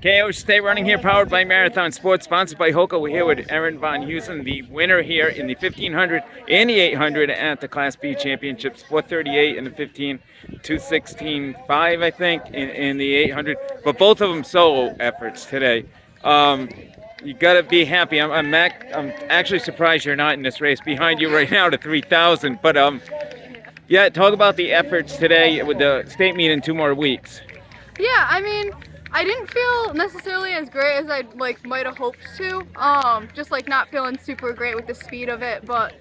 KO State Running here, powered by Marathon Sports, sponsored by Hoka. We're here with Erin vonHousen, the winner here in the 1500 and the 800 at the Class B Championships. 4:38 in the 15, 2:16.5, I think, in the 800. But both of them solo efforts today. You gotta be happy. I'm actually surprised you're not in this race. Behind you right now to 3,000. But yeah, talk about the efforts today with the state meet in 2 more weeks. Yeah, I mean, I didn't feel necessarily as great as I might have hoped to. Just not feeling super great with the speed of it. But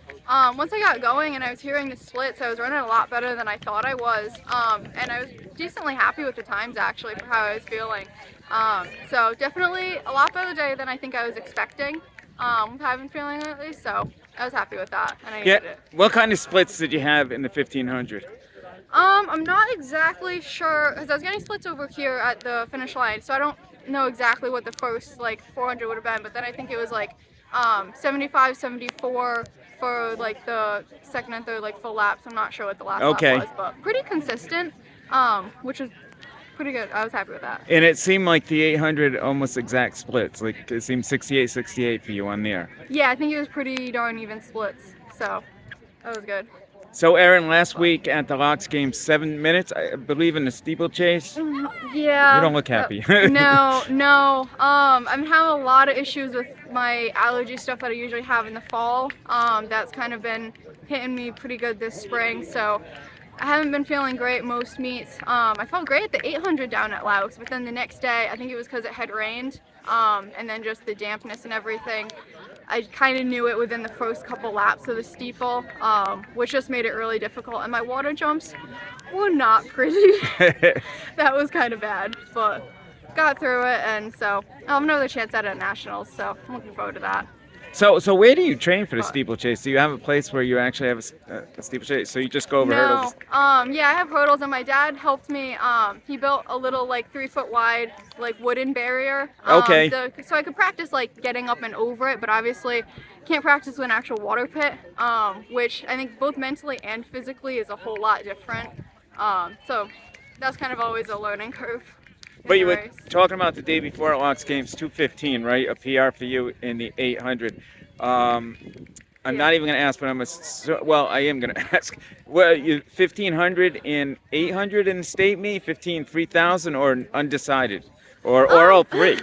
once I got going and I was hearing the splits, I was running a lot better than I thought I was. And I was decently happy with the times actually for how I was feeling. So definitely a lot better day than I think I was expecting. I've been feeling lately, so I was happy with that, and I needed it. What kind of splits did you have in the 1500? I'm not exactly sure because I was getting splits over here at the finish line, so I don't know exactly what the first 400 would have been. But then I think it was 75, 74 for the second and third full laps. I'm not sure what the last lap was, but pretty consistent, which was pretty good. I was happy with that. And it seemed like the 800 almost exact splits. It seemed 68-68 for you on there. Yeah, I think it was pretty darn even splits, so that was good. So, Erin, last week at the Locks game, 7 minutes, I believe, in the steeplechase. Yeah. You don't look happy. No. I'm having a lot of issues with my allergy stuff that I usually have in the fall. That's kind of been hitting me pretty good this spring, so I haven't been feeling great most meets. I felt great at the 800 down at Laux, but then the next day, I think it was because it had rained, and then just the dampness and everything. I kind of knew it within the first couple laps of the steeple, which just made it really difficult. And my water jumps were not pretty. That was kind of bad, but got through it, and so I'll have another chance at it at Nationals, so I'm looking forward to that. So where do you train for the steeplechase? Do you have a place where you actually have a steeplechase? So you just go over hurdles? Yeah, I have hurdles, and my dad helped me. He built a little 3-foot wide wooden barrier. Okay. So I could practice getting up and over it, but obviously can't practice with an actual water pit, which I think both mentally and physically is a whole lot different. So that's kind of always a learning curve. But you were talking about the day before at Locks Games, 2:15, right? A PR for you in the 800. I'm not even going to ask, but I am going to ask. Well, you 1,500 and 800 in the state meet, 3,000, or undecided, or all three?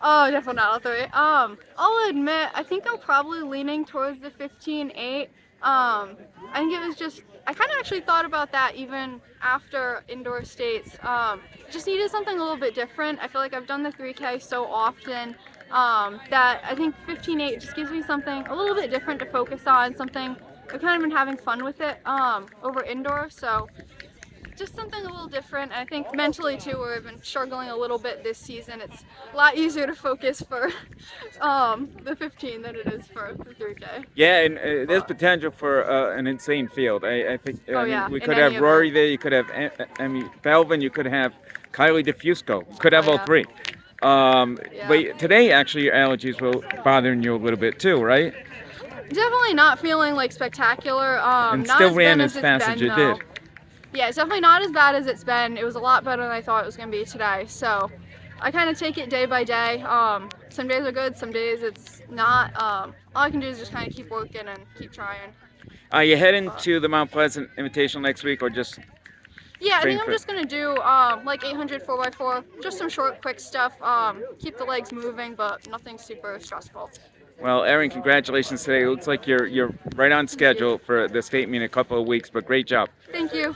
Oh, definitely not all three. I'll admit, I think I'm probably leaning towards the 15.8. I think it was just, I kind of actually thought about that even after indoor states. Just needed something a little bit different. I feel like I've done the 3K so often that I think 15.8 just gives me something a little bit different to focus on, something I've kind of been having fun with it over indoor, so just something a little different. I think mentally too, where I've been struggling a little bit this season, it's a lot easier to focus for the 15 than it is for the 3K. Yeah, and there's potential for an insane field. I think we could have event. Rory there, you could have Belvin, you could have Kylie DeFusco. You could have all three. But today, actually, your allergies were bothering you a little bit too, right? Definitely not feeling spectacular. And not still as ran bad as fast as you though. did. Yeah, it's definitely not as bad as it's been. It was a lot better than I thought it was going to be today. So I kind of take it day by day. Some days are good, some days it's not. All I can do is just kind of keep working and keep trying. Are you heading to the Mount Pleasant Invitational next week, or just? Yeah, I think I'm just going to do 800 4x4, just some short, quick stuff. Keep the legs moving, but nothing super stressful. Well, Erin, congratulations today. It looks like you're right on schedule for the state meet in a couple of weeks, but great job. Thank you.